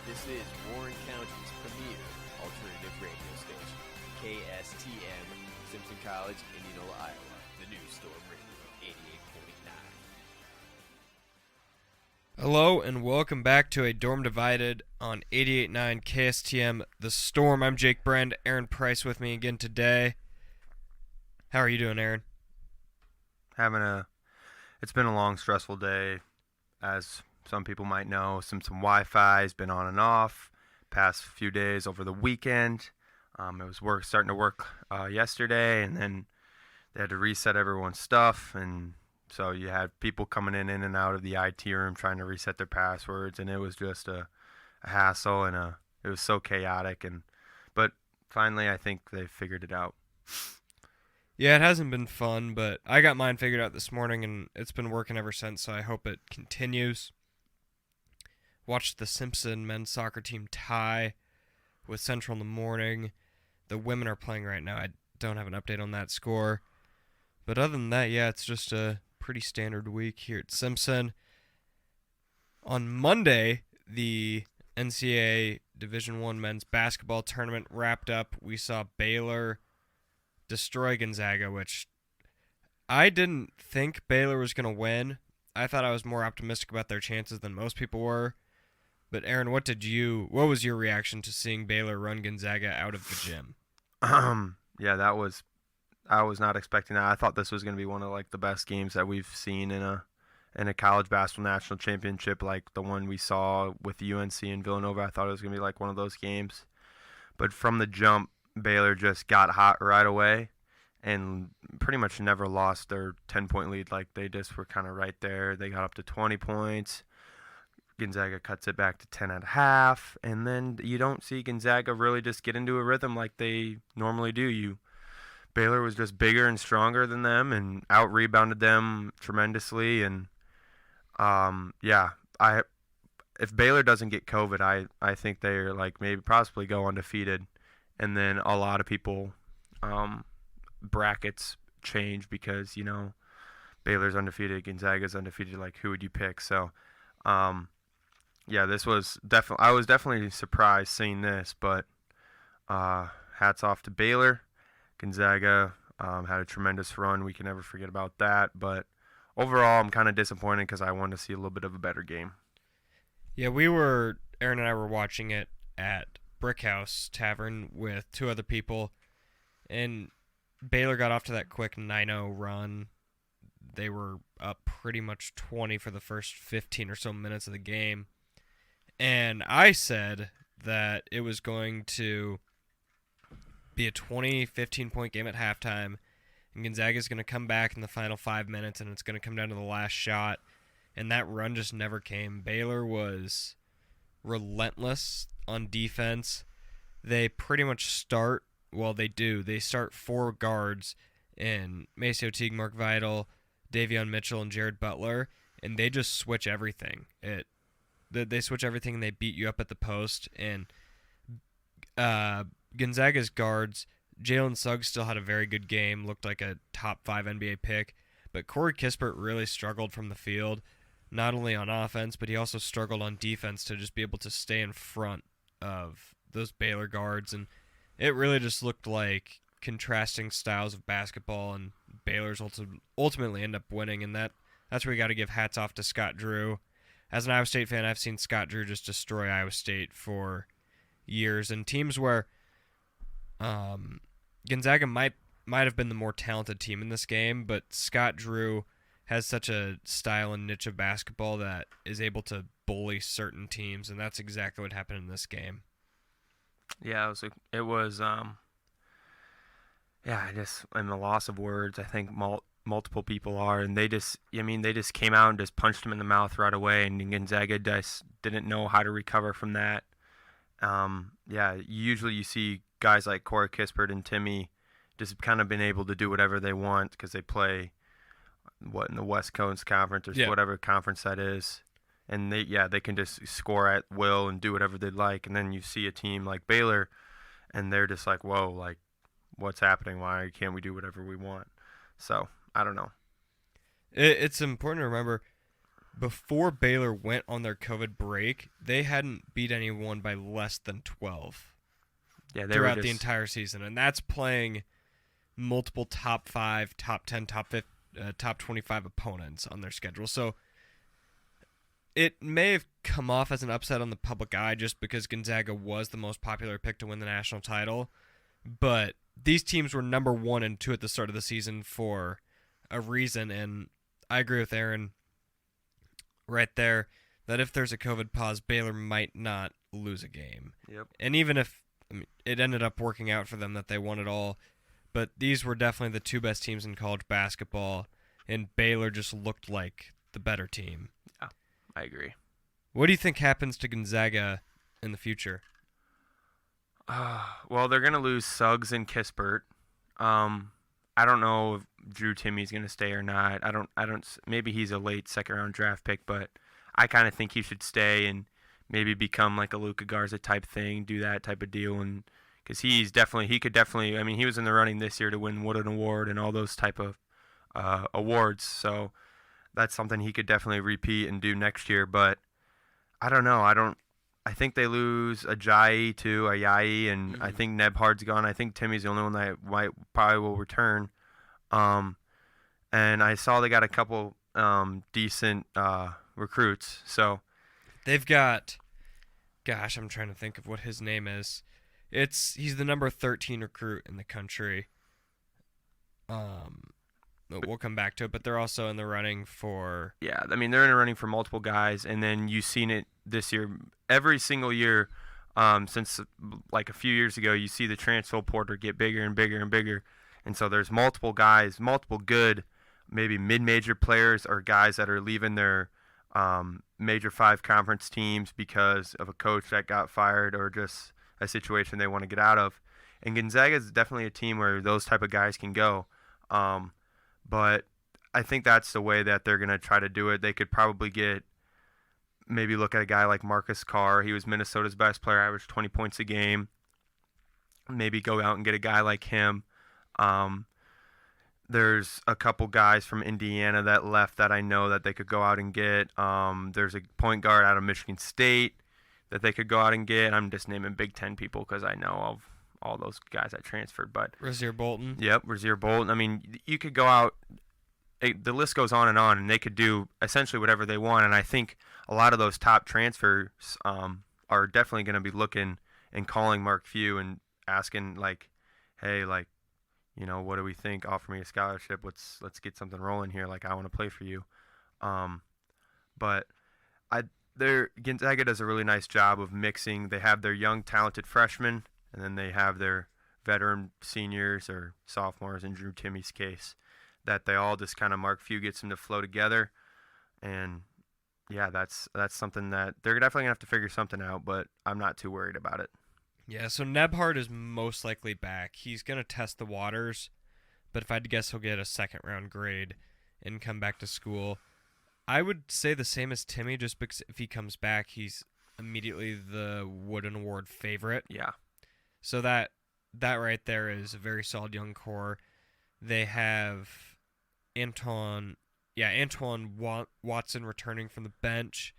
This is Warren County's premier alternative radio station, KSTM, Simpson College, Indianola, Iowa. The new Storm Radio, 88.9. Hello and welcome back to A Dorm Divided on 88.9 KSTM The Storm. I'm Jake Brend, Aaron Price with me again today. How are you doing, Aaron? It's been a long, stressful day, as some people might know. Some Wi-Fi's been on and off past few days over the weekend. It was starting to work yesterday, and then they had to reset everyone's stuff, and so you had people coming in and out of the IT room trying to reset their passwords, and it was just a hassle, and it was so chaotic. But finally, I think they figured it out. Yeah, it hasn't been fun, but I got mine figured out this morning, and it's been working ever since, so I hope it continues. Watched the Simpson men's soccer team tie with Central in the morning. The women are playing right now. I don't have an update on that score. But other than that, yeah, it's just a pretty standard week here at Simpson. On Monday, the NCAA Division I men's basketball tournament wrapped up. We saw Baylor destroy Gonzaga, which I didn't think Baylor was going to win. I thought I was more optimistic about their chances than most people were. But Aaron, what was your reaction to seeing Baylor run Gonzaga out of the gym? Yeah, I was not expecting that. I thought this was going to be one of the best games that we've seen in a college basketball national championship, like the one we saw with UNC and Villanova. I thought it was going to be one of those games. But from the jump, Baylor just got hot right away and pretty much never lost their 10-point lead. They just were kind of right there. They got up to 20 points. Gonzaga cuts it back to 10 at half, and then you don't see Gonzaga really just get into a rhythm like they normally do. Baylor was just bigger and stronger than them and out-rebounded them tremendously. And, if Baylor doesn't get COVID, I think they're maybe possibly go undefeated. And then a lot of people brackets change because, Baylor's undefeated, Gonzaga's undefeated. Who would you pick? So, this was I was definitely surprised seeing this, but hats off to Baylor. Gonzaga had a tremendous run. We can never forget about that. But overall, I'm kind of disappointed because I wanted to see a little bit of a better game. Yeah, Aaron and I were watching it at Brickhouse Tavern with two other people, and Baylor got off to that quick 9-0 run. They were up pretty much 20 for the first 15 or so minutes of the game, and I said that it was going to be a 15-point game at halftime, and Gonzaga's going to come back in the final 5 minutes, and it's going to come down to the last shot, and that run just never came. Baylor was relentless on defense. They pretty much start four guards in Maceo Teague, Mark Vidal, Davion Mitchell, and Jared Butler, and they just switch everything. They switch everything, and they beat you up at the post. And Gonzaga's guards, Jalen Suggs still had a very good game, looked like a top 5 NBA pick, but Corey Kispert really struggled from the field, not only on offense, but he also struggled on defense to just be able to stay in front of those Baylor guards, and it really just looked like contrasting styles of basketball, and Baylor's ultimately end up winning, and that's where you got to give hats off to Scott Drew. As an Iowa State fan, I've seen Scott Drew just destroy Iowa State for years, and teams where Gonzaga might have been the more talented team in this game, but Scott Drew has such a style and niche of basketball that is able to bully certain teams, and that's exactly what happened in this game. Yeah, it was I'm the loss of words. I think multiple people are, and they just came out and just punched him in the mouth right away, and Gonzaga just didn't know how to recover from that. Usually you see guys like Corey Kispert and Timmy just kind of been able to do whatever they want because they play in the West Coast Conference or whatever conference that is, and they can just score at will and do whatever they like. And then you see a team like Baylor, and they're just like, whoa, what's happening? Why can't we do whatever we want? So I don't know. It's important to remember before Baylor went on their COVID break, they hadn't beat anyone by less than 12 Yeah, they throughout were the just, entire season, and that's playing multiple top 5, top 10, top 25 opponents on their schedule. So it may have come off as an upset on the public eye just because Gonzaga was the most popular pick to win the national title, but these teams were number 1 and 2 at the start of the season for a reason, and I agree with Aaron right there that if there's a COVID pause, Baylor might not lose a game. Yep. And even if it ended up working out for them that they won it all, but these were definitely the 2 best teams in college basketball, and Baylor just looked like the better team. Yeah, I agree. What do you think happens to Gonzaga in the future? Well, they're gonna lose Suggs and Kispert. I don't know if Drew Timmy's gonna stay or not. I don't. Maybe he's a late second-round draft pick, but I kind of think he should stay and maybe become like a Luka Garza type thing, do that type of deal, and because he could definitely. I mean, he was in the running this year to win Wooden Award and all those type of awards. So that's something he could definitely repeat and do next year. But I don't know. I think they lose Ajayi to Ayayi, and I think Nebhard's gone. I think Timmy's the only one that probably will return. And I saw they got a couple decent recruits. So They've got, gosh, I'm trying to think of what his name is. He's the number 13 recruit in the country. We'll come back to it, but they're also in the running for. yeah, I mean they're in a running for multiple guys, and then you've seen it this year. Every single year since like a few years ago, you see the transfer portal get bigger and bigger and bigger, and so there's multiple guys, multiple good, maybe mid-major players or guys that are leaving their Major 5 conference teams because of a coach that got fired or just a situation they want to get out of. And Gonzaga is definitely a team where those type of guys can go. But I think that's the way that they're going to try to do it. They could probably maybe look at a guy like Marcus Carr. He was Minnesota's best player, averaged 20 points a game. Maybe go out and get a guy like him. There's a couple guys from Indiana that left that I know that they could go out and get. There's a point guard out of Michigan State that they could go out and get. I'm just naming Big Ten people because I know of all those guys that transferred. But Rasir Bolton. Yep, Rasir Bolton. I mean, you could go out. The list goes on, and they could do essentially whatever they want. And I think a lot of those top transfers are definitely going to be looking and calling Mark Few and asking like, hey, like, you know, what do we think? Offer me a scholarship. Let's get something rolling here. Like, I want to play for you. But Gonzaga does a really nice job of mixing. They have their young, talented freshmen, and then they have their veteran seniors or sophomores in Drew Timmy's case, that they all just kind of Mark Few gets them to flow together. And yeah, that's something that they're definitely gonna have to figure something out, but I'm not too worried about it. Yeah, so Nebhard is most likely back. He's going to test the waters, but if I had to guess, he'll get a second-round grade and come back to school. I would say the same as Timmy, just because if he comes back, he's immediately the Wooden Award favorite. Yeah. So that right there is a very solid young core. They have Antoine Watson returning from the bench,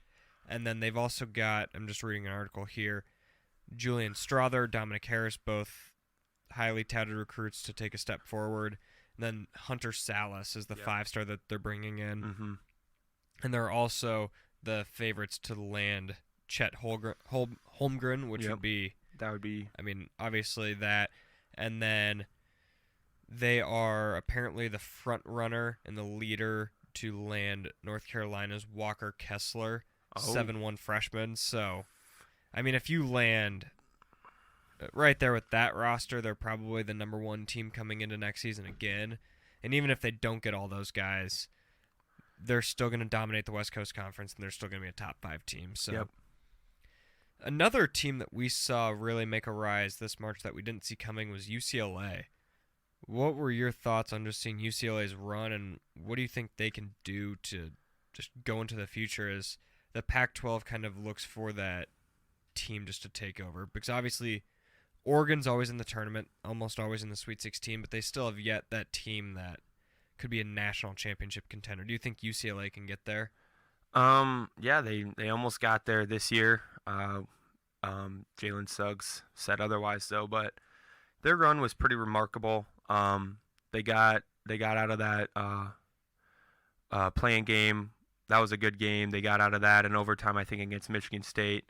and then they've also got, I'm just reading an article here, Julian Strother, Dominic Harris, both highly touted recruits to take a step forward. And then Hunter Salas is the 5-star that they're bringing in. Mm-hmm. And they're also the favorites to land Chet Holmgren, which would be... That would be... I mean, obviously that. And then they are apparently the front runner and the leader to land North Carolina's Walker Kessler, 7'1" freshman. So... I mean, if you land right there with that roster, they're probably the number 1 team coming into next season again. And even if they don't get all those guys, they're still going to dominate the West Coast Conference, and they're still going to be a top 5 team. So, Another team that we saw really make a rise this March that we didn't see coming was UCLA. What were your thoughts on just seeing UCLA's run, and what do you think they can do to just go into the future as the Pac-12 kind of looks for that team just to take over? Because obviously Oregon's always in the tournament, almost always in the Sweet 16, but they still have yet that team that could be a national championship contender. Do you think UCLA can get there? Yeah, they almost got there this year. Jalen Suggs said otherwise though, but their run was pretty remarkable. They got out of that playing game. That was a good game. They got out of that in overtime, I think, against Michigan State.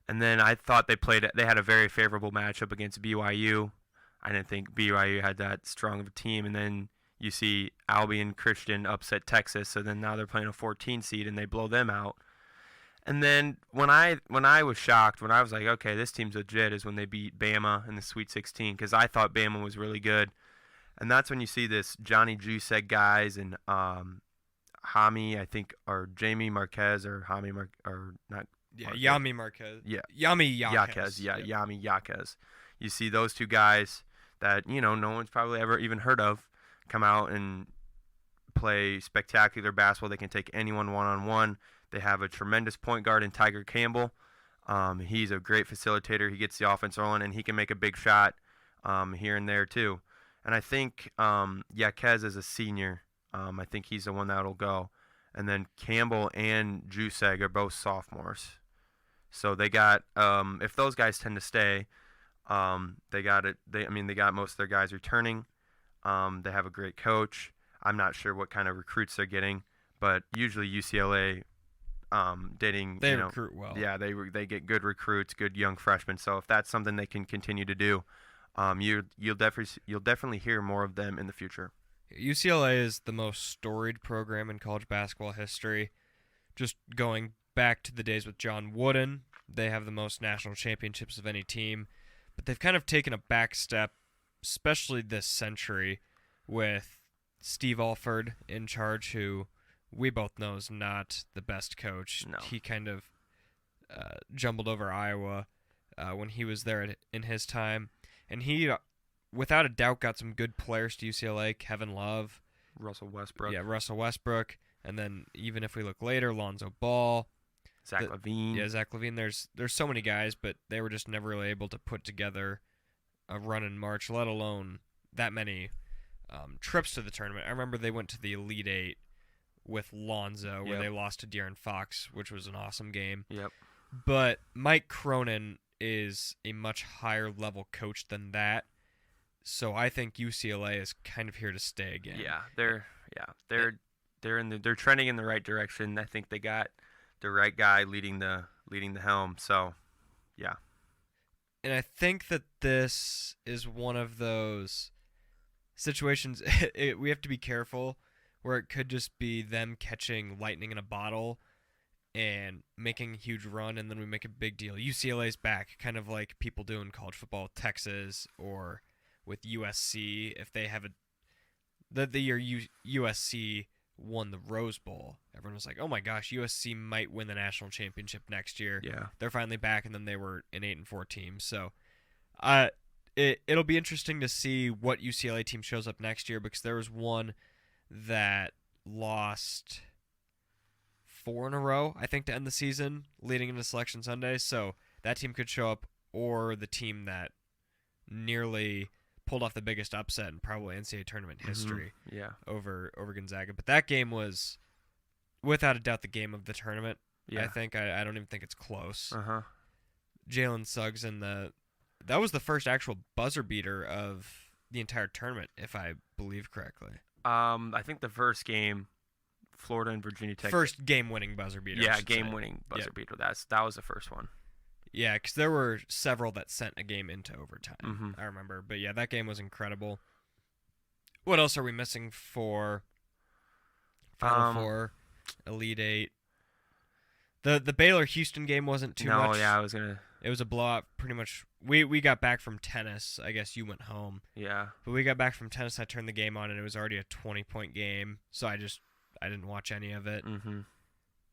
And then I thought they had a very favorable matchup against BYU. I didn't think BYU had that strong of a team. And then you see Albion Christian upset Texas, so then now they're playing a 14 seed and they blow them out. And then when I was shocked, when I was like, okay, this team's legit, is when they beat Bama in the Sweet 16, because I thought Bama was really good. And that's when you see this Johnny Jusek guys and Hami, I think, or Jamie Marquez or Hami or not. Yeah, Marquez. Yami Marquez. Yeah. Yami Yaquez. Yeah, Yep. Yami Yaquez. You see those two guys that, no one's probably ever even heard of come out and play spectacular basketball. They can take anyone one-on-one. They have a tremendous point guard in Tiger Campbell. He's a great facilitator. He gets the offense rolling, and he can make a big shot here and there too. And I think Yaquez is a senior. I think he's the one that'll go. And then Campbell and Juseg are both sophomores. So they got if those guys tend to stay, they got it. They got most of their guys returning. They have a great coach. I'm not sure what kind of recruits they're getting, but usually UCLA They recruit well. Yeah, they get good recruits, good young freshmen. So if that's something they can continue to do, you'll definitely hear more of them in the future. UCLA is the most storied program in college basketball history. Just going back to the days with John Wooden, they have the most national championships of any team. But they've kind of taken a back step, especially this century, with Steve Alford in charge, who we both know is not the best coach. No. He kind of jumbled over Iowa when he was there in his time. And he, without a doubt, got some good players to UCLA. Kevin Love. Russell Westbrook. Yeah, Russell Westbrook. And then even if we look later, Lonzo Ball. Zach LaVine. Yeah, Zach LaVine. There's so many guys, but they were just never really able to put together a run in March, let alone that many trips to the tournament. I remember they went to the Elite Eight with Lonzo, where Yep. they lost to De'Aaron Fox, which was an awesome game. Yep. But Mike Cronin is a much higher level coach than that, so I think UCLA is kind of here to stay again. Yeah, they're trending in the right direction. I think they got the right guy leading the helm. So, yeah. And I think that this is one of those situations we have to be careful, where it could just be them catching lightning in a bottle and making a huge run, and then we make a big deal. UCLA's back, kind of like people do in college football with Texas or with USC. If they have the year USC won the Rose Bowl, everyone was like, oh my gosh, USC might win the national championship next year. Yeah. They're finally back, and then they were an 8-4 team. So it'll be interesting to see what UCLA team shows up next year, because there was one that lost 4 in a row, I think, to end the season leading into Selection Sunday. So that team could show up, or the team that nearly pulled off the biggest upset in probably NCAA tournament history Yeah. over Gonzaga. But that game was, without a doubt, the game of the tournament. Yeah. I think I don't even think it's close. Uh-huh. Jalen Suggs that was the first actual buzzer beater of the entire tournament, if I believe correctly. I think the first game, Florida and Virginia Tech. First game-winning buzzer beater. I Yeah, should say. game-winning buzzer Yep. beater. That was the first one. Yeah, because there were several that sent a game into overtime. Mhm. I remember. But yeah, that game was incredible. What else are we missing for Final Four, Elite Eight? The Baylor-Houston game wasn't too much. Yeah, I was gonna. It was a blowout, pretty much. We got back from tennis. I guess you went home. Yeah. But we got back from tennis. I turned the game on, and it was already a 20-point game. So I didn't watch any of it. Mhm.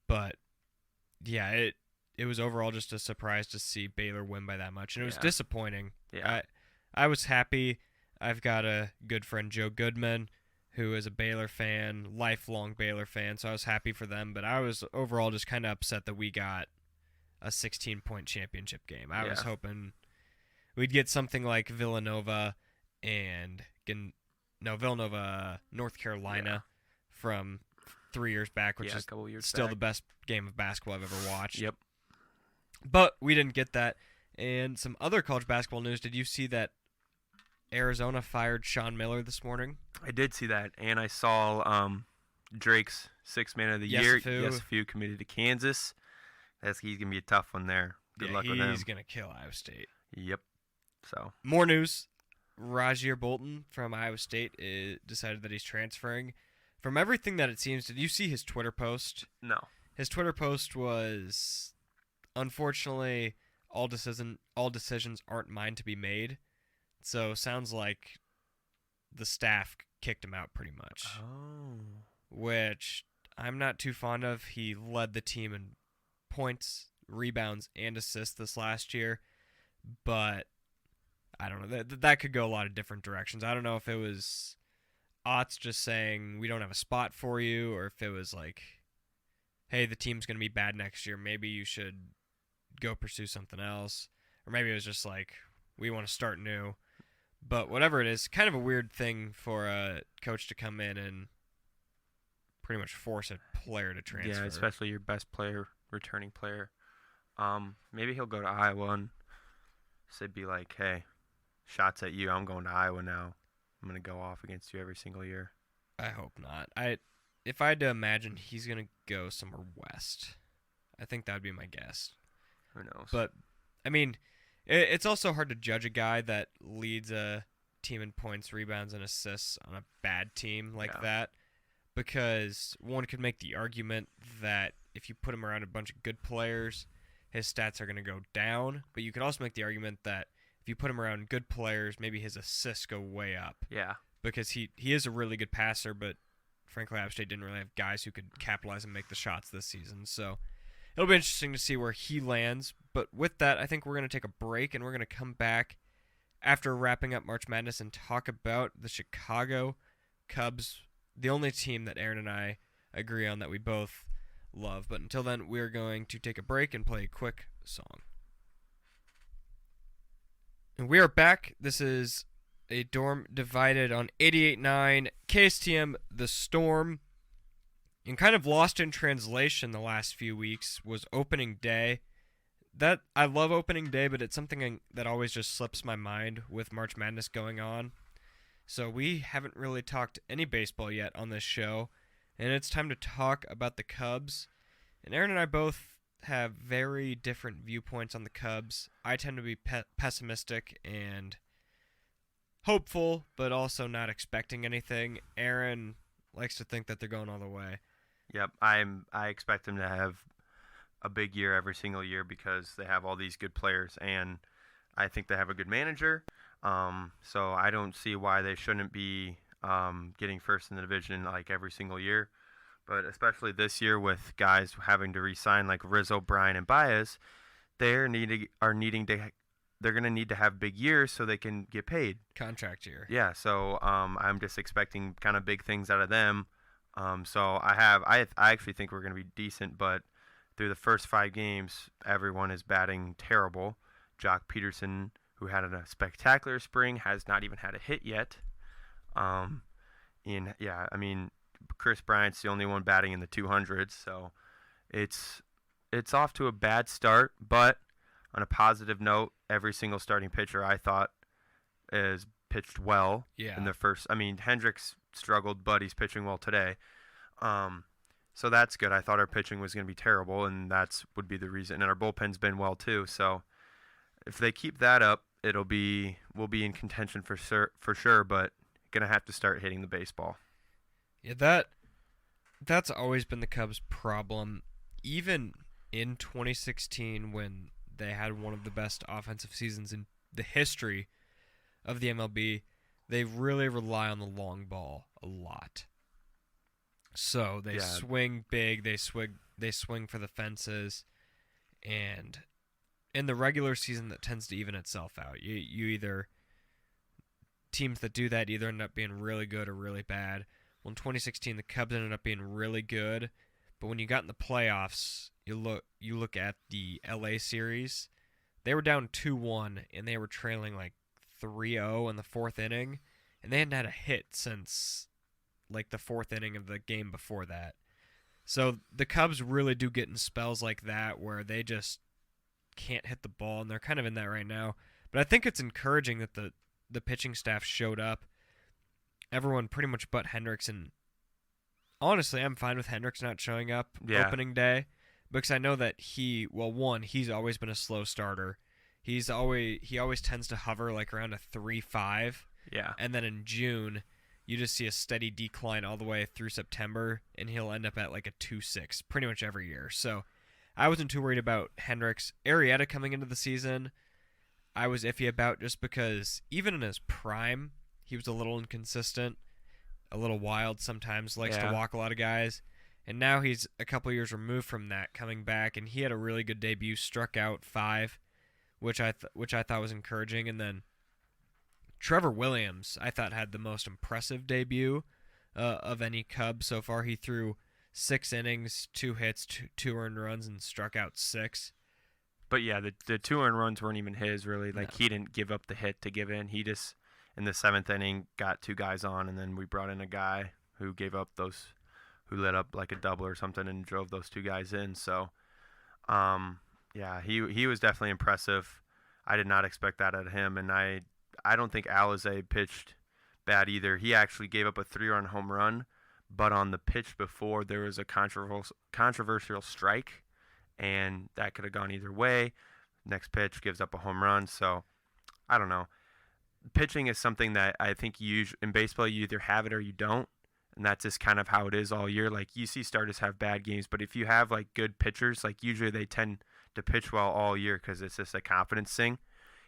But yeah, it was overall just a surprise to see Baylor win by that much, and it was Yeah. disappointing. Yeah. I was happy. I've got a good friend, Joe Goodman, who is a Baylor fan, lifelong Baylor fan, so I was happy for them. But I was overall just kind of upset that we got a 16-point championship game. I was Yeah. hoping we'd get something like Villanova North Carolina from 3 years back, which Yeah, a is couple years still back. the best game of basketball I've ever watched. Yep. But we didn't get that. And some other college basketball news. Did you see that Arizona fired Sean Miller this morning? I did see that, and I saw Drake's Sixth Man of the Year. Yesufu committed to Kansas. He's gonna be a tough one there. Good luck with him. He's gonna kill Iowa State. Yep. So More news. Rajier Bolton from Iowa State decided that he's transferring. From everything that it seems, did you see his Twitter post? no. His Twitter post was, unfortunately, all decisions aren't mine to be made. So sounds like the staff kicked him out pretty much, Oh. which I'm not too fond of. He led the team in points, rebounds, and assists this last year, but I don't know. That could go a lot of different directions. I don't know if it was Otts just saying we don't have a spot for you, or if it was like, hey, the team's going to be bad next year. Maybe you should go pursue something else. Or maybe it was just like, we want to start new. But whatever it is, kind of a weird thing for a coach to come in and pretty much force a player to transfer. Yeah, especially your best player, returning player. Maybe he'll go to Iowa and be like, hey, shots at you. I'm going to Iowa now. I'm going to go off against you every single year. I hope not. If I had to imagine, he's going to go somewhere west. I think that would be my guess. Who knows? But, I mean, it's also hard to judge a guy that leads a team in points, rebounds, and assists on a bad team like that, because one could make the argument that if you put him around a bunch of good players, his stats are going to go down. But you could also make the argument that if you put him around good players, maybe his assists go way up. Yeah. Because he is a really good passer, but frankly, Iowa State didn't really have guys who could capitalize and make the shots this season. So it'll be interesting to see where he lands. But with that, I think we're going to take a break, and we're going to come back after wrapping up March Madness and talk about the Chicago Cubs, the only team that Aaron and I agree on that we both love. But until then, we're going to take a break and play a quick song. And we are back. This is a dorm divided on 88.9 KSTM The Storm. And kind of lost in translation the last few weeks was opening day. That I love opening day, but it's something that always just slips my mind with March Madness going on. So we haven't really talked any baseball yet on this show, and it's time to talk about the Cubs. And Aaron and I both have very different viewpoints on the Cubs. I tend to be pessimistic and hopeful, but also not expecting anything. Aaron likes to think that they're going all the way. Yep, I expect them to have a big year every single year because they have all these good players, and I think they have a good manager. So I don't see why they shouldn't be getting first in the division like every single year. But especially this year with guys having to re-sign like Rizzo, Bryan, and Baez, they're going to need to have big years so they can get paid. Contract year. Yeah, so I'm just expecting kind of big things out of them. So I actually think we're going to be decent, but through the first 5 games, everyone is batting terrible. Jock Peterson, who had a spectacular spring, has not even had a hit yet. Chris Bryant's the only one batting in the 200s, so it's off to a bad start. But on a positive note, every single starting pitcher I thought is pitched well in the first. I mean, Hendricks struggled, but he's pitching well today. So that's good. I thought our pitching was going to be terrible, and would be the reason. And our bullpen's been well too. So if they keep that up, we'll be in contention for sure. But gonna have to start hitting the baseball. Yeah, that's always been the Cubs' problem. Even in 2016, when they had one of the best offensive seasons in the history of the MLB, they really rely on the long ball a lot. So they swing big, they swing for the fences, and in the regular season that tends to even itself out. You either teams that do that either end up being really good or really bad. Well, in 2016 the Cubs ended up being really good, but when you got in the playoffs, you look at the LA series, they were down 2-1 and they were trailing like 3-0 in the 4th inning, and they hadn't had a hit since like the 4th inning of the game before that. So the Cubs really do get in spells like that where they just can't hit the ball, and they're kind of in that right now. But I think it's encouraging that the pitching staff showed up. Everyone pretty much but Hendricks, and honestly, I'm fine with Hendricks not showing up opening day because I know that he's always been a slow starter. He always tends to hover like around a 3.5. Yeah. And then in June, you just see a steady decline all the way through September, and he'll end up at like a 2.6 pretty much every year. So I wasn't too worried about Hendricks. Arrieta coming into the season, I was iffy about just because even in his prime, he was a little inconsistent, a little wild sometimes, likes to walk a lot of guys. And now he's a couple years removed from that, coming back, and he had a really good debut, struck out 5, which I thought was encouraging. And then Trevor Williams, I thought, had the most impressive debut of any Cub so far. He threw 6 innings, 2 hits, 2 earned runs, and struck out 6. But yeah, the 2 earned runs weren't even his, really. Like, he didn't give up the hit to give in. He just, in the 7th inning, got 2 guys on, and then we brought in a guy who who lit up like a double or something and drove those 2 guys in. So, yeah, he was definitely impressive. I did not expect that out of him, and I don't think Alizé pitched bad either. He actually gave up a 3-run home run, but on the pitch before, there was a controversial strike, and that could have gone either way. Next pitch gives up a home run, so I don't know. Pitching is something that I think in baseball you either have it or you don't, and that's just kind of how it is all year. Like, you see starters have bad games, but if you have like good pitchers, like usually they tend to pitch well all year because it's just a confidence thing.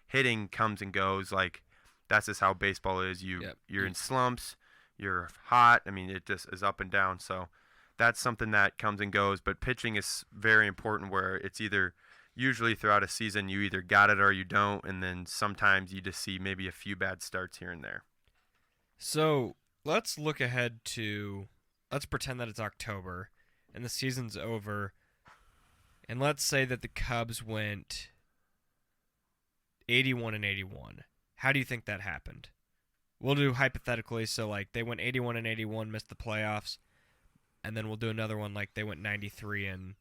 Hitting comes and goes. Like, that's just how baseball is. You're in slumps, you're hot. I mean, it just is up and down. So that's something that comes and goes. But pitching is very important, where it's either usually throughout a season you either got it or you don't, and then sometimes you just see maybe a few bad starts here and there. So let's look ahead to, let's pretend that it's October and the season's over, and let's say that the Cubs went 81-81. How do you think that happened? We'll do hypothetically, so like they went 81-81, missed the playoffs, and then we'll do another one like they went 93-70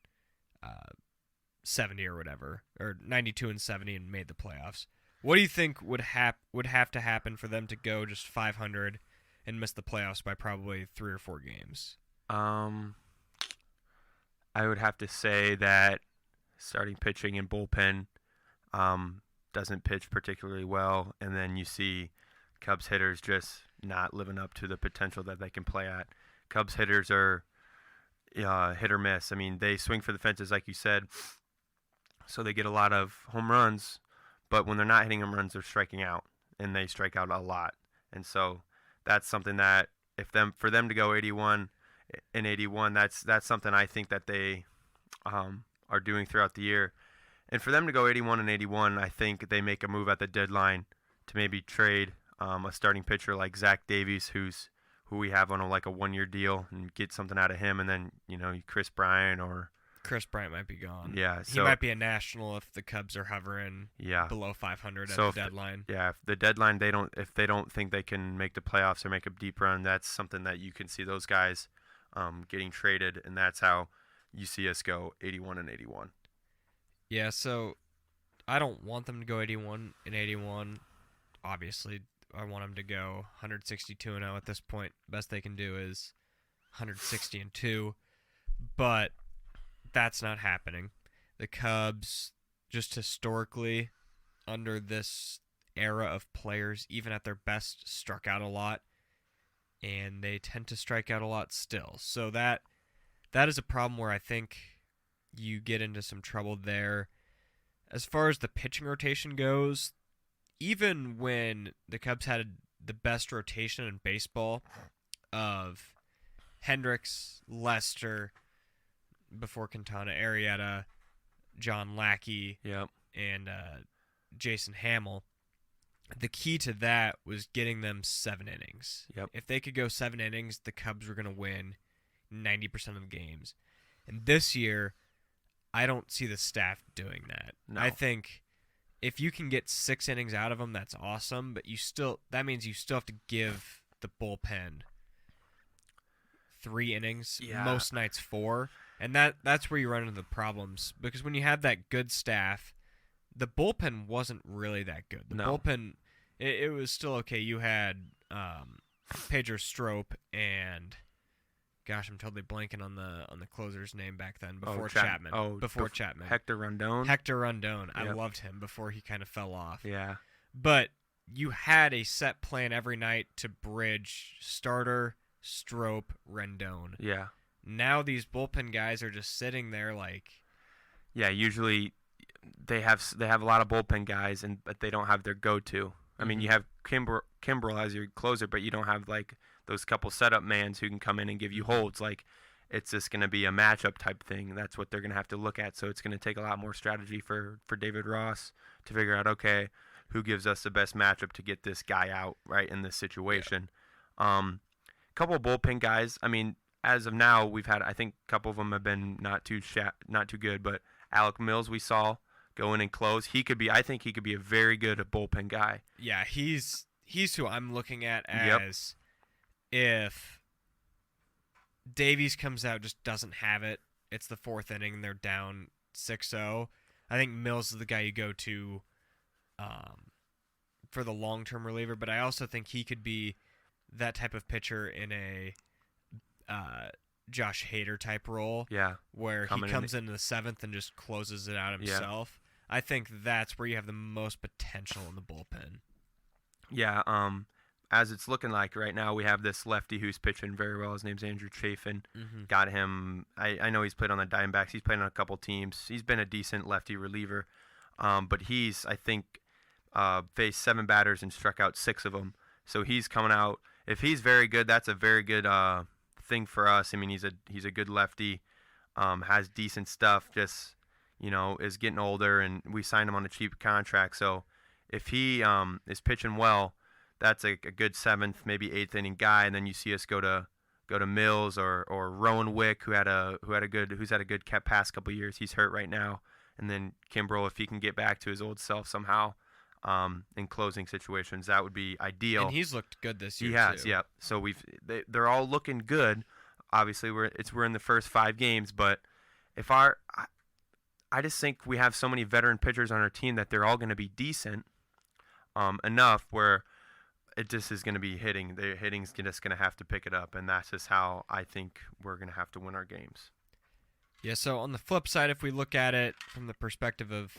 or whatever, or 92-70 and made the playoffs. What do you think would have to happen for them to go just 500 and miss the playoffs by probably 3 or 4 games? I would have to say that starting pitching and bullpen doesn't pitch particularly well, and then you see Cubs hitters just not living up to the potential that they can play at. Cubs hitters are hit or miss. I mean, they swing for the fences, like you said, so they get a lot of home runs, but when they're not hitting home runs, they're striking out, and they strike out a lot. And so that's something that for them to go 81 and 81, that's something I think that they are doing throughout the year. And for them to go 81 and 81, I think they make a move at the deadline to maybe trade a starting pitcher like Zach Davies, who we have on a 1-year deal, and get something out of him. And then, Chris Bryant might be gone. Yeah, he might be a national if the Cubs are hovering below 500 at the deadline. If the deadline if they don't think they can make the playoffs or make a deep run, that's something that you can see those guys getting traded, and that's how you see us go 81 and 81. Yeah, so I don't want them to go 81 and 81. Obviously, I want them to go 162-0 at this point. Best they can do is 160-2, but that's not happening. The Cubs, just historically, under this era of players, even at their best, struck out a lot, and they tend to strike out a lot still. So that is a problem where I think you get into some trouble there. As far as the pitching rotation goes, even when the Cubs had the best rotation in baseball of Hendricks, Lester, before Quintana, Arrieta, John Lackey, and Jason Hamill, the key to that was getting them 7 innings. Yep. If they could go 7 innings, the Cubs were going to win 90% of the games. And this year, I don't see the staff doing that. No. I think if you can get 6 innings out of them, that's awesome, but that means you still have to give the bullpen 3 innings, Yeah. most nights 4, and that's where you run into the problems, because when you have that good staff, the bullpen wasn't really that good. The No. bullpen, it was still okay. You had Pedro Strop and, gosh, I'm totally blanking on the closer's name back then before Chapman. Before Chapman. Hector Rondon. Hector Rondon. I Yep. loved him before he kind of fell off. Yeah. But you had a set plan every night to bridge starter, Strop, Rendon. Yeah. Now these bullpen guys are just sitting there like, Yeah, usually they have a lot of bullpen guys, but they don't have their go-to. I mean, you have Kimbrel as your closer, but you don't have like those couple setup mans who can come in and give you holds. Like, it's just going to be a matchup type thing. That's what they're going to have to look at. So it's going to take a lot more strategy for David Ross to figure out, okay, who gives us the best matchup to get this guy out right in this situation. Couple of bullpen guys. I mean, as of now, we've had, I think a couple of them have been not too good, but Alec Mills we saw go in and close. I think he could be a very good bullpen guy. yeah, he's who I'm looking at as if Davies comes out, just doesn't have it. It's the 4th inning and they're down 6-0. I think Mills is the guy you go to for the long-term reliever, but I also think he could be that type of pitcher in a Josh Hader type role. Yeah. Where he comes in the 7th and just closes it out himself. Yeah. I think that's where you have the most potential in the bullpen. Yeah. As it's looking like right now, we have this lefty who's pitching very well. His name's Andrew Chafin. Mm-hmm. Got him. I know he's played on the Diamondbacks. He's played on a couple teams. He's been a decent lefty reliever. But he's, I think, faced 7 batters and struck out 6 of them. So he's coming out. If he's very good, that's a very good thing for us. I mean, he's a good lefty, has decent stuff. Just, is getting older, and we signed him on a cheap contract. So if he is pitching well, that's a good 7th, maybe 8th inning guy. And then you see us go to Mills or Rowan Wick, who's had a good past couple years. He's hurt right now. And then Kimbrel, if he can get back to his old self somehow. In closing situations, that would be ideal. And he's looked good this year. He has, too. yeah. So they're all looking good. Obviously, we're in the first 5 games, but I just think we have so many veteran pitchers on our team that they're all going to be decent enough where it just is going to be hitting. The hitting's just going to have to pick it up, and that's just how I think we're going to have to win our games. Yeah. So on the flip side, if we look at it from the perspective of,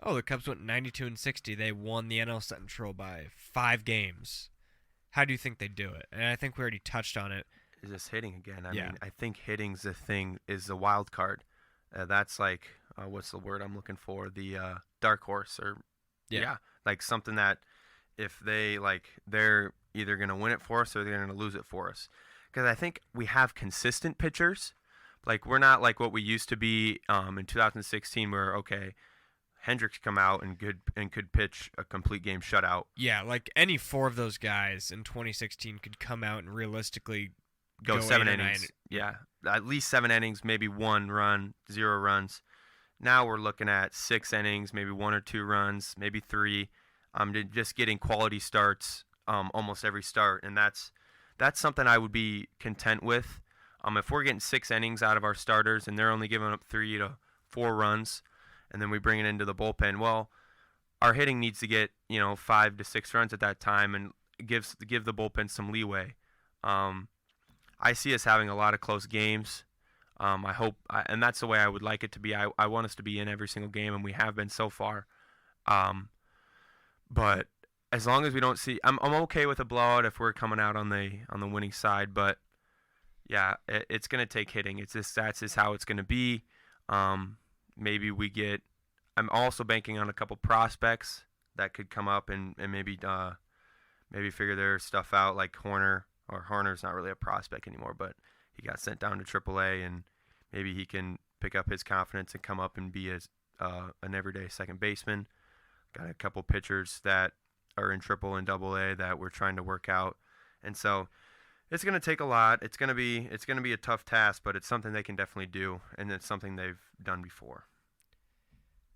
the Cubs went 92-60. They won the NL Central by 5 games. How do you think they do it? And I think we already touched on it. Is this hitting again? I mean, I think hitting's the thing, is the wild card. That's like, what's the word I'm looking for? The dark horse, or like something that if they're either going to win it for us or they're going to lose it for us. Because I think we have consistent pitchers. Like, we're not like what we used to be in 2016, where Hendricks come out and could pitch a complete game shutout. Yeah, like any 4 of those guys in 2016 could come out and realistically go 7 innings. Yeah, at least 7 innings, maybe 1 run, 0 runs. Now we're looking at 6 innings, maybe 1 or 2 runs, maybe 3. Just getting quality starts almost every start, and that's something I would be content with. If we're getting 6 innings out of our starters and they're only giving up 3 to 4 runs, and then we bring it into the bullpen, well, our hitting needs to get 5 to 6 runs at that time, and give the bullpen some leeway. I see us having a lot of close games. I hope, and that's the way I would like it to be. I want us to be in every single game, and we have been so far. But as long as we don't see, I'm okay with a blowout if we're coming out on the winning side. But yeah, it's gonna take hitting. That's just how it's gonna be. Maybe we get. I'm also banking on a couple prospects that could come up and maybe figure their stuff out, like Horner. Or Horner's not really a prospect anymore, but he got sent down to AAA, and maybe he can pick up his confidence and come up and be an everyday second baseman. Got a couple pitchers that are in Triple and AA that we're trying to work out, and so it's going to take a lot. It's going to be a tough task, but it's something they can definitely do, and it's something they've done before.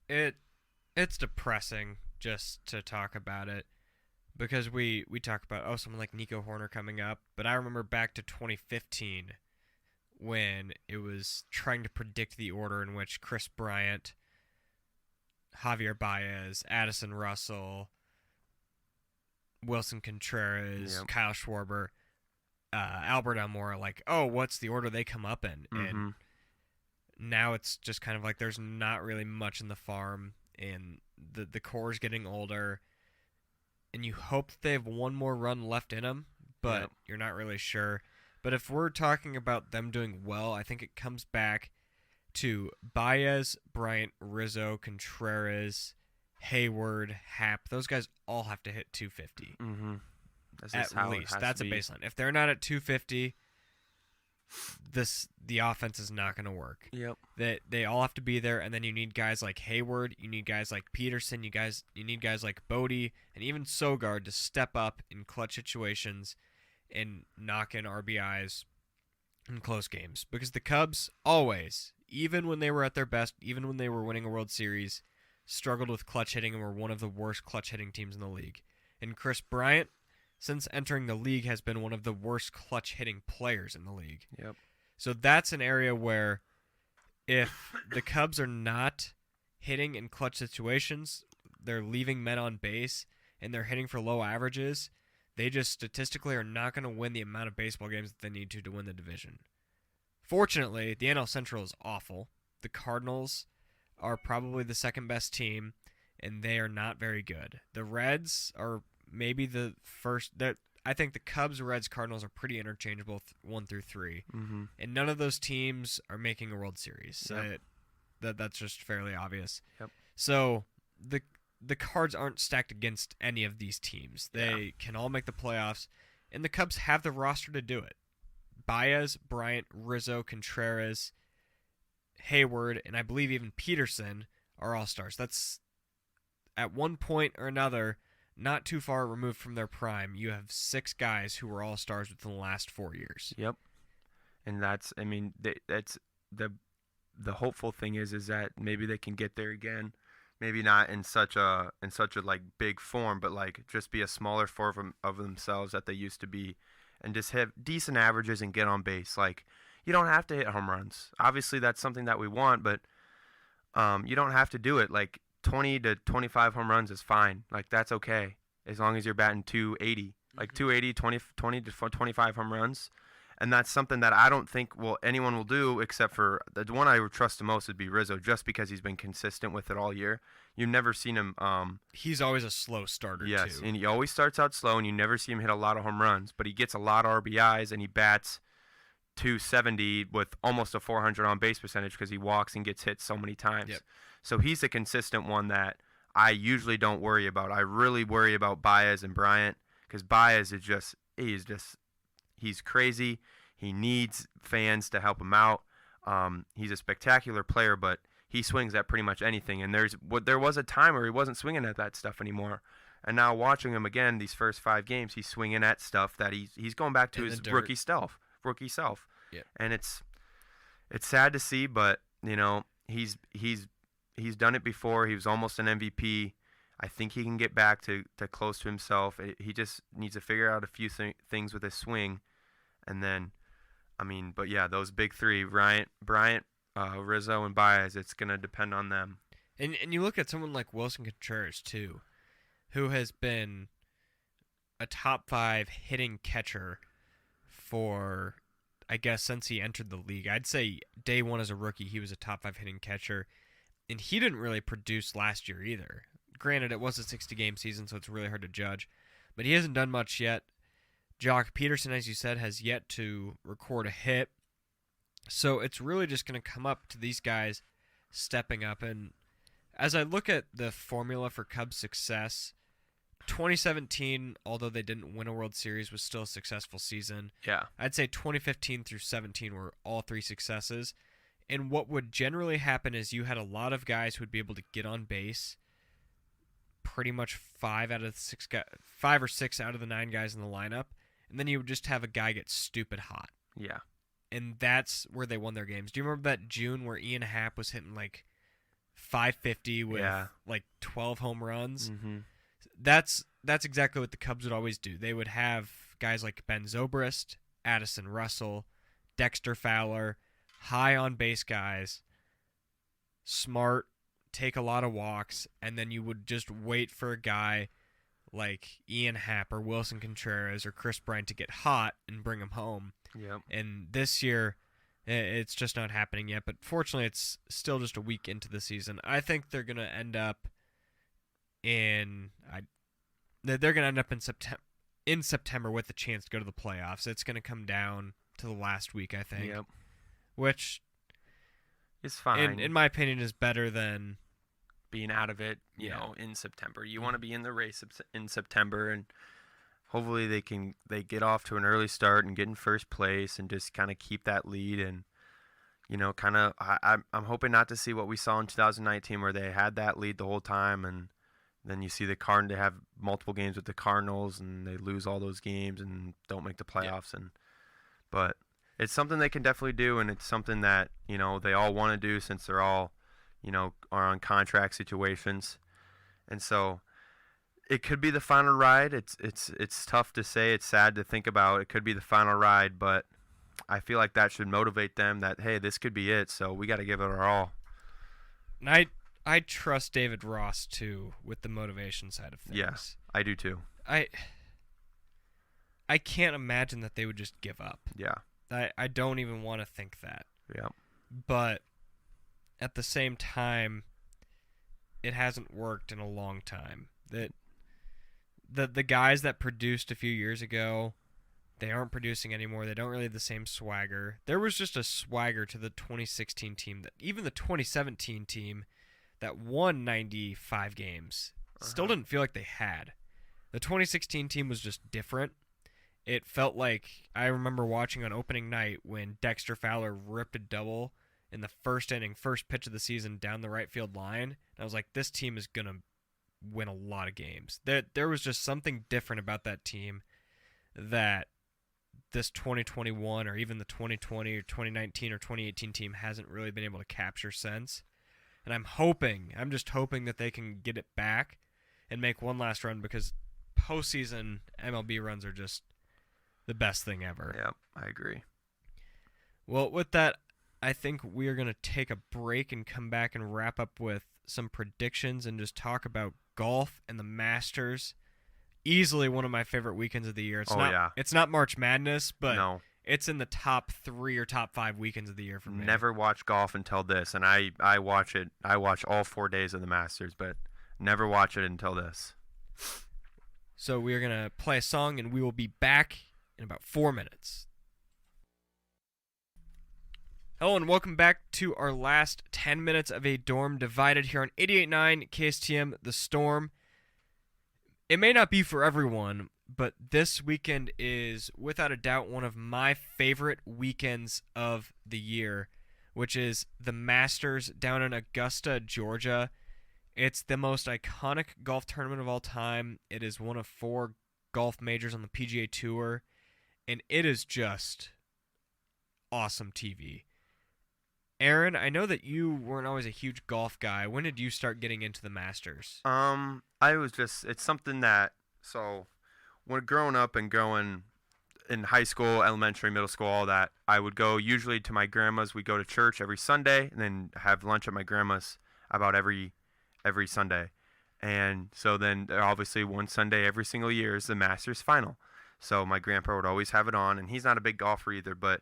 It's depressing just to talk about it, because we talk about someone like Nico Horner coming up, but I remember back to 2015 when it was trying to predict the order in which Chris Bryant, Javier Baez, Addison Russell, Wilson Contreras, Yep. Kyle Schwarber, Albert Almora, like, what's the order they come up in? And now it's just kind of like there's not really much in the farm, and the core's getting older, and you hope that they have one more run left in them, but Yep. you're not really sure. But if we're talking about them doing well, I think it comes back to Baez, Bryant, Rizzo, Contreras, Hayward, Happ. Those guys all have to hit 250. Mm-hmm. That's At just how it least. has That's to a be. baseline. If they're not at 250, the offense is not going to work. Yep. They all have to be there, and then you need guys like Hayward, you need guys like Peterson, you need guys like Bodie, and even Sogard to step up in clutch situations and knock in RBIs in close games. Because the Cubs always, even when they were at their best, even when they were winning a World Series, struggled with clutch hitting and were one of the worst clutch hitting teams in the league. And Chris Bryant, since entering the league, has been one of the worst clutch hitting players in the league. Yep. So that's an area where if the Cubs are not hitting in clutch situations, they're leaving men on base, and they're hitting for low averages, they just statistically are not going to win the amount of baseball games that they need to win the division. Fortunately, the NL Central is awful. The Cardinals are probably the second best team, and they are not very good. The Reds are maybe the first. I think the Cubs, Reds, Cardinals are pretty interchangeable 1 through 3, and none of those teams are making a World Series. Yep. That's just fairly obvious. Yep. So the cards aren't stacked against any of these teams. They can all make the playoffs, and the Cubs have the roster to do it. Baez, Bryant, Rizzo, Contreras, Hayward, and I believe even Peterson are all-stars. That's, at one point or another, not too far removed from their prime. You have 6 guys who were all-stars within the last 4 years. Yep. And that's the hopeful thing is that maybe they can get there again. Maybe not in such a like big form, but like just be a smaller form of themselves that they used to be, and just have decent averages and get on base. Like, you don't have to hit home runs. Obviously, that's something that we want, but you don't have to do it. Like 20 to 25 home runs is fine. Like, that's okay as long as you're batting 280. Like 280, 20 to 25 home runs. And that's something that I don't think anyone will do, except for the one I would trust the most would be Rizzo, just because he's been consistent with it all year. You've never seen him. He's always a slow starter, yes, too. and he always starts out slow, and you never see him hit a lot of home runs. But he gets a lot of RBIs, and he bats 270 with almost a 400 on base percentage because he walks and gets hit so many times. Yep. So he's a consistent one that I usually don't worry about. I really worry about Baez and Bryant, because Baez is he's crazy. He needs fans to help him out. He's a spectacular player, but he swings at pretty much anything. And there was a time where he wasn't swinging at that stuff anymore. And now watching him again these first 5 games, he's swinging at stuff that he's going back to his rookie self. Yep. And it's sad to see, but you know, he's done it before. He was almost an MVP. I think he can get back to close to himself. He just needs to figure out a few things with his swing, and then, but yeah, those big 3, Bryant, Rizzo, and Baez, it's going to depend on them. And you look at someone like Wilson Contreras, too, who has been a top 5 hitting catcher for, I guess, since he entered the league. I'd say day 1 as a rookie, he was a top 5 hitting catcher, and he didn't really produce last year either. Granted, it was a 60-game season, so it's really hard to judge, but he hasn't done much yet. Jock Peterson, as you said, has yet to record a hit. So it's really just going to come up to these guys stepping up. And as I look at the formula for Cubs' success, 2017, although they didn't win a World Series, was still a successful season. Yeah. I'd say 2015 through 17 were all 3 successes. And what would generally happen is you had a lot of guys who would be able to get on base. Pretty much 5 or 6 out of the 9 guys in the lineup. And then you would just have a guy get stupid hot. Yeah. And that's where they won their games. Do you remember that June where Ian Happ was hitting like 550 with like 12 home runs? Mm-hmm. that's exactly what the Cubs would always do. They would have guys like Ben Zobrist, Addison Russell, Dexter Fowler, high on base guys, smart, take a lot of walks, and then you would just wait for a guy like Ian Happ or Wilson Contreras or Chris Bryant to get hot and bring him home. Yep. And this year, it's just not happening yet. But fortunately, it's still just a week into the season. I think they're going to end up in September with a chance to go to the playoffs. It's going to come down to the last week, I think. Yep. Which is fine. In my opinion, is better than being out of it, you know, in September. You want to be in the race in September, and hopefully they get off to an early start and get in first place and just kind of keep that lead. And you know, kind of I'm hoping not to see what we saw in 2019 where they had that lead the whole time, and then you see they have multiple games with the Cardinals and they lose all those games and don't make the playoffs. But it's something they can definitely do, and it's something that, you know, they all want to do since they're all, you know, are on contract situations. And so it could be the final ride. It's tough to say. It's sad to think about. It could be the final ride, but I feel like that should motivate them that, hey, this could be it, so we got to give it our all. And I trust David Ross, too, with the motivation side of things. Yes, I do, too. I can't imagine that they would just give up. Yeah. I don't even want to think that. Yeah. But at the same time, it hasn't worked in a long time. That the guys that produced a few years ago, they aren't producing anymore. They don't really have the same swagger. There was just a swagger to the 2016 team that even the 2017 team that won 95 games still didn't feel like they had. The 2016 team was just different. It felt like, I remember watching on opening night when Dexter Fowler ripped a double in the first inning, first pitch of the season down the right field line. And I was like, this team is going to win a lot of games. There was just something different about that team that this 2021 or even the 2020 or 2019 or 2018 team hasn't really been able to capture since. And I'm just hoping that they can get it back and make one last run, because postseason MLB runs are just the best thing ever. Yeah, I agree. Well, with that, I think we are going to take a break and come back and wrap up with some predictions and just talk about golf and the Masters. Easily one of my favorite weekends of the year. It's not March Madness, but it's in the top 3 or top 5 weekends of the year for me. Never watched golf until this, and I watch it. I watch all 4 days of the Masters, but never watch it until this. So we are going to play a song, and we will be back in about 4 minutes. Hello, and welcome back to our last 10 minutes of A Dorm Divided here on 88.9 KSTM, The Storm. It may not be for everyone, but this weekend is, without a doubt, one of my favorite weekends of the year, which is the Masters down in Augusta, Georgia. It's the most iconic golf tournament of all time. It is one of 4 golf majors on the PGA Tour, and it is just awesome TV. Aaron, I know that you weren't always a huge golf guy. When did you start getting into the Masters? It's something that, so when growing up and going in high school, elementary, middle school, all that, I would go usually to my grandma's. We'd go to church every Sunday and then have lunch at my grandma's about every Sunday. And so then obviously one Sunday every single year is the Masters final. So my grandpa would always have it on, and he's not a big golfer either, but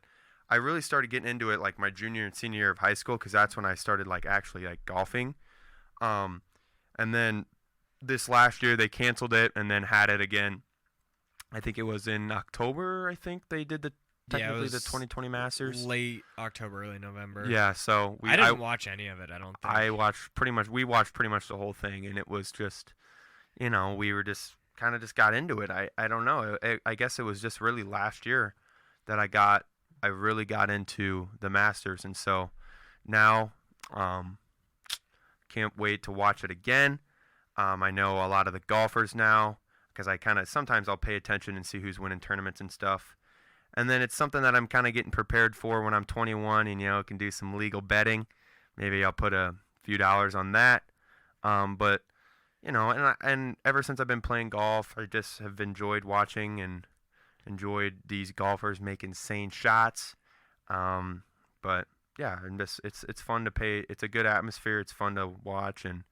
I really started getting into it like my junior and senior year of high school, because that's when I started actually golfing. And then this last year they canceled it and then had it again. I think it was in October. I think they did the 2020 Masters. Late October, early November. Yeah, so I didn't watch any of it, I don't think. We watched pretty much the whole thing, and it was just, we were just kind of just got into it. I don't know. I guess it was just really last year that I really got into the Masters, and so now can't wait to watch it again. I know a lot of the golfers now, because sometimes I'll pay attention and see who's winning tournaments and stuff. And then it's something that I'm kind of getting prepared for when I'm 21 and, can do some legal betting. Maybe I'll put a few dollars on that. But and ever since I've been playing golf, I just have enjoyed watching and enjoyed these golfers make insane shots. But yeah, and it's fun to pay. It's a good atmosphere. It's fun to watch, and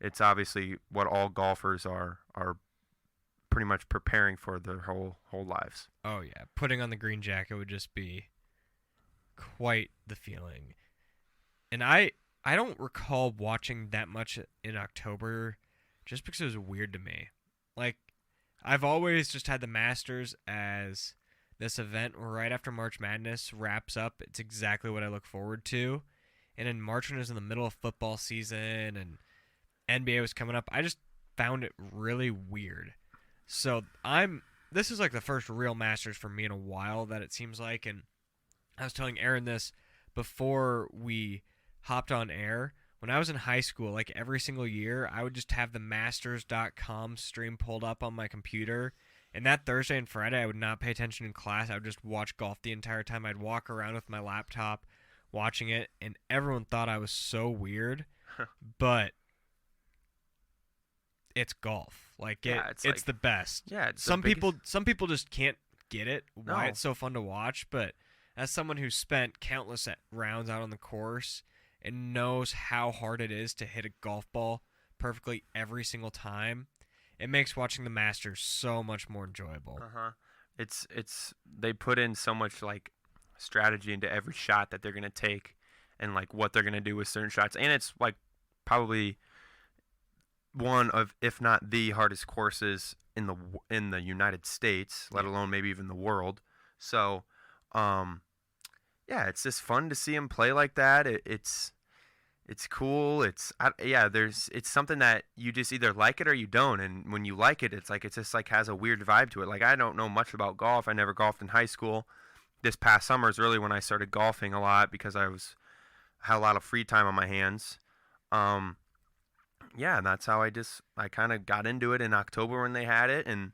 it's obviously what all golfers are pretty much preparing for their whole lives. Oh yeah, putting on the green jacket would just be quite the feeling. And I don't recall watching that much in October just because it was weird to me. Like, I've always just had the Masters as this event where right after March Madness wraps up, it's exactly what I look forward to. And in March, when it was in the middle of football season and NBA was coming up, I just found it really weird. So this is like the first real Masters for me in a while that it seems like. And I was telling Aaron this before we hopped on air. When I was in high school, like every single year, I would just have the Masters.com stream pulled up on my computer. And that Thursday and Friday, I would not pay attention in class. I would just watch golf the entire time. I'd walk around with my laptop watching it, and everyone thought I was so weird. But it's golf. Like it's the best. Yeah, it's some people just can't get it why No. it's so fun to watch, but as someone who's spent countless rounds out on the course and knows how hard it is to hit a golf ball perfectly every single time, it makes watching the Masters so much more enjoyable. It's they put in so much like strategy into every shot that they're gonna take, and like what they're gonna do with certain shots, and it's like probably one of, if not the hardest courses in the United States, let alone maybe even the world. So, yeah, it's just fun to see him play like that. It's cool. It's something that you just either like it or you don't. And when you like it, it's just like has a weird vibe to it. Like, I don't know much about golf. I never golfed in high school. This past summer is really when I started golfing a lot because I had a lot of free time on my hands. Yeah, and that's how I kind of got into it in October when they had it, and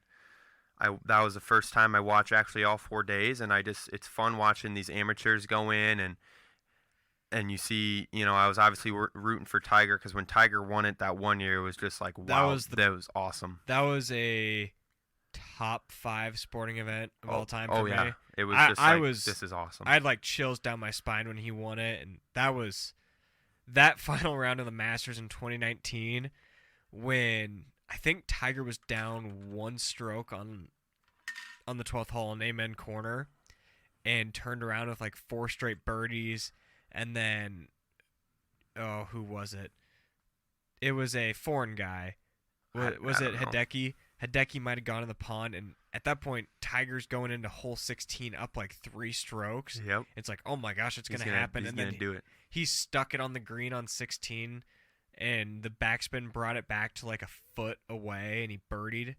that was the first time I watched actually all 4 days, and it's fun watching these amateurs go in, and you see, I was obviously rooting for Tiger because when Tiger won it that one year, it was just like, wow, that was awesome. That was a top 5 sporting event of all time for me. Yeah, it was this is awesome. I had like chills down my spine when he won it, and that final round of the Masters in 2019 when I think Tiger was down 1 stroke on the 12th hole in Amen Corner and turned around with like 4 straight birdies, and then who was it? It was a foreign guy. Was it Hideki? Hideki might have gone in the pond, and at that point, Tiger's going into hole 16 up like 3 strokes. Yep. It's like, oh my gosh, it's going to happen. He's going to do it. He stuck it on the green on 16, and the backspin brought it back to like a foot away, and he birdied.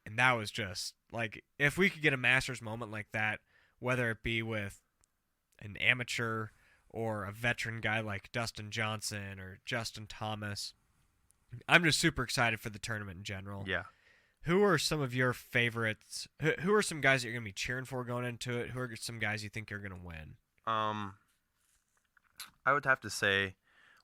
And that was just like, if we could get a Masters moment like that, whether it be with an amateur or a veteran guy like Dustin Johnson or Justin Thomas, I'm just super excited for the tournament in general. Yeah. Who are some of your favorites? Who are some guys that you're going to be cheering for going into it? Who are some guys you think are going to win? I would have to say,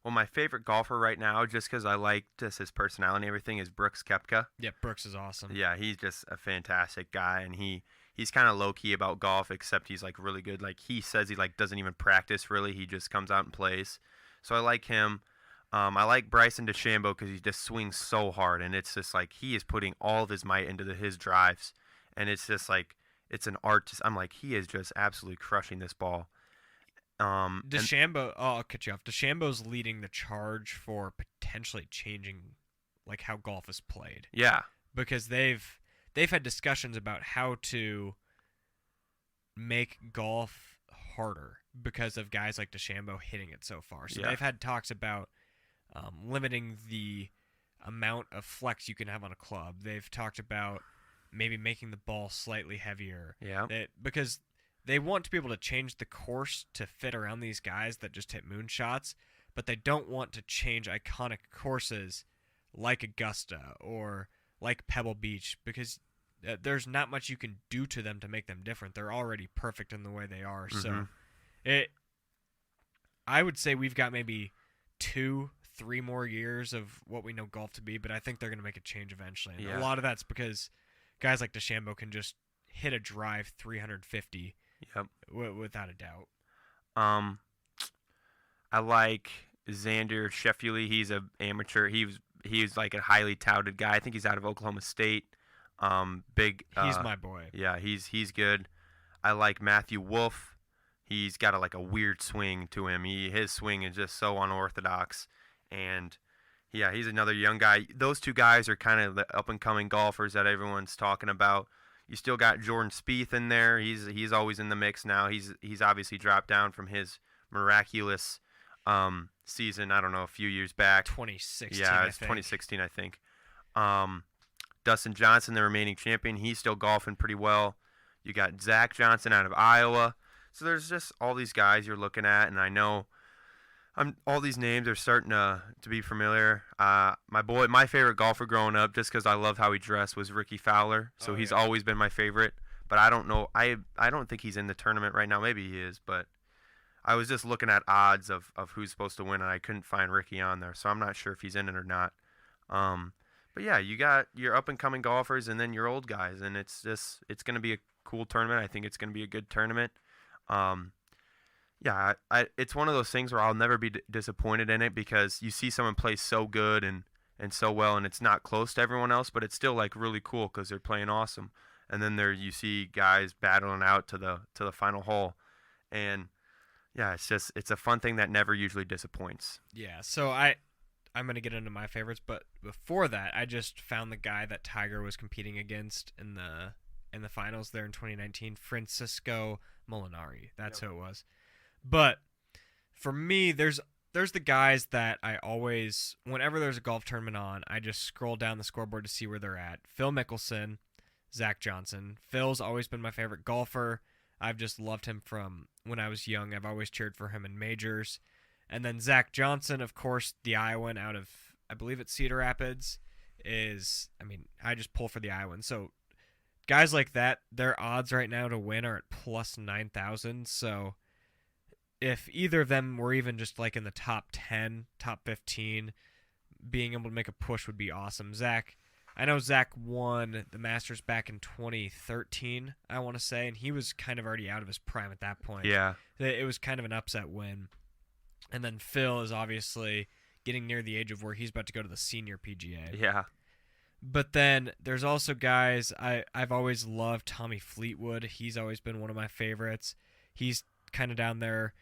well, my favorite golfer right now, just because I like just his personality and everything, is Brooks Koepka. Yeah, Brooks is awesome. Yeah, he's just a fantastic guy, and he's kind of low-key about golf, except he's like really good. Like, he says he like doesn't even practice really. He just comes out and plays. So I like him. I like Bryson DeChambeau because he just swings so hard, and it's just like he is putting all of his might into his drives, and it's just like it's an art. I'm like, he is just absolutely crushing this ball. DeChambeau, I'll cut you off. DeChambeau's leading the charge for potentially changing like how golf is played. Yeah, because they've had discussions about how to make golf harder because of guys like DeChambeau hitting it so far. So they've had talks about limiting the amount of flex you can have on a club. They've talked about maybe making the ball slightly heavier. Yeah. Because they want to be able to change the course to fit around these guys that just hit moonshots, but they don't want to change iconic courses like Augusta or like Pebble Beach because there's not much you can do to them to make them different. They're already perfect in the way they are. Mm-hmm. So I would say we've got maybe 2 3 more years of what we know golf to be, but I think they're going to make a change eventually. And Yeah. a lot of that's because guys like DeChambeau can just hit a drive 350 Yep. without a doubt. I like Xander Schauffele. He's an amateur. He's like a highly touted guy. I think he's out of Oklahoma State. Big. He's my boy. Yeah, he's good. I like Matthew Wolff. He's got a weird swing to him. His swing is just so unorthodox, and yeah, he's another young guy. Those two guys are kind of the up and coming golfers that everyone's talking about. You still got Jordan Spieth in there. He's always in the mix now. He's obviously dropped down from his miraculous season. I don't know, a few years back. 2016. Yeah, I it's think. 2016, I think. Dustin Johnson, the remaining champion, he's still golfing pretty well. You got Zach Johnson out of Iowa. So there's just all these guys you're looking at, and I know all these names are starting to be familiar. My favorite golfer growing up, just because I loved how he dressed, was Ricky Fowler. So he's always been my favorite. But I don't know. I don't think he's in the tournament right now. Maybe he is, but I was just looking at odds of who's supposed to win, and I couldn't find Ricky on there. So I'm not sure if he's in it or not. But yeah, you got your up and coming golfers, and then your old guys, and it's going to be a cool tournament. I think it's going to be a good tournament. Yeah, it's one of those things where I'll never be disappointed in it, because you see someone play so good and so well, and it's not close to everyone else, but it's still really cool because they're playing awesome. And then you see guys battling out to the final hole, and yeah, it's a fun thing that never usually disappoints. Yeah, so I'm going to get into my favorites, but before that, I just found the guy that Tiger was competing against in the finals there in 2019, Francisco Molinari. That's who it was. But for me, there's the guys that I always, whenever there's a golf tournament on, I just scroll down the scoreboard to see where they're at. Phil Mickelson, Zach Johnson. Phil's always been my favorite golfer. I've just loved him from when I was young. I've always cheered for him in majors. And then Zach Johnson, of course, the Iowan out of, I believe it's Cedar Rapids, I just pull for the Iowan. So guys like that, their odds right now to win are at plus 9,000. So if either of them were even just in the top 10, top 15, being able to make a push would be awesome. I know Zach won the Masters back in 2013, I want to say, and he was kind of already out of his prime at that point. Yeah. It was kind of an upset win. And then Phil is obviously getting near the age of where he's about to go to the senior PGA. Yeah. But then there's also guys, I've always loved Tommy Fleetwood. He's always been one of my favorites. He's kind of down there.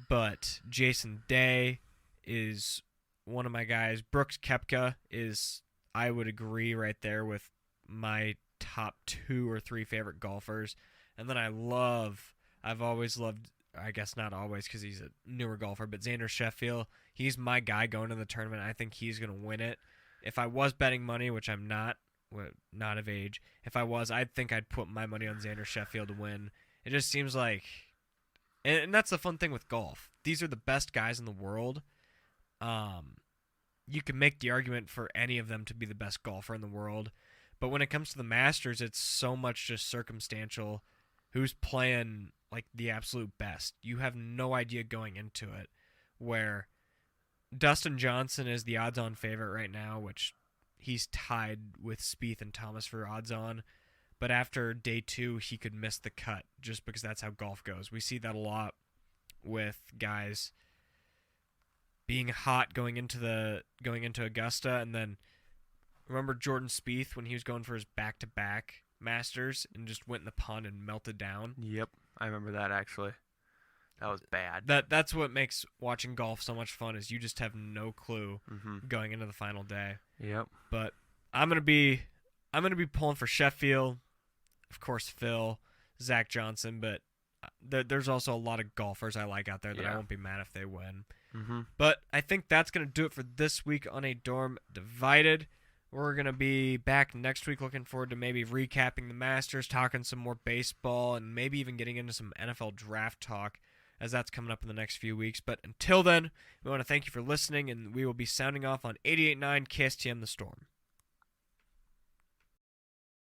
But Jason Day is one of my guys. Brooks Koepka is, I would agree, right there with my top 2 or 3 favorite golfers. And then I've always loved, I guess not always because he's a newer golfer, but Xander Schauffele, he's my guy going to the tournament. I think he's going to win it. If I was betting money, which I'm not of age, if I was, I think I'd put my money on Xander Schauffele to win. It just seems like, and that's the fun thing with golf. These are the best guys in the world. You can make the argument for any of them to be the best golfer in the world, but when it comes to the Masters, it's so much just circumstantial. Who's playing the absolute best? You have no idea going into it. Where Dustin Johnson is the odds-on favorite right now, which he's tied with Spieth and Thomas for odds-on. But after day 2, he could miss the cut just because that's how golf goes. We see that a lot with guys being hot going into Augusta, and then remember Jordan Spieth when he was going for his back-to-back Masters and just went in the pond and melted down. Yep, I remember that actually. That was bad. That's what makes watching golf so much fun, is you just have no clue going into the final day. Yep. But I'm gonna be pulling for Sheffield, of course Phil, Zach Johnson, but there's also a lot of golfers I like out there that I won't be mad if they win. But I think that's gonna do it for this week on A Dorm Divided. We're going to be back next week, looking forward to maybe recapping the Masters, talking some more baseball, and maybe even getting into some NFL draft talk, as that's coming up in the next few weeks. But until then, we want to thank you for listening, and we will be sounding off on 88.9 KSTM The Storm.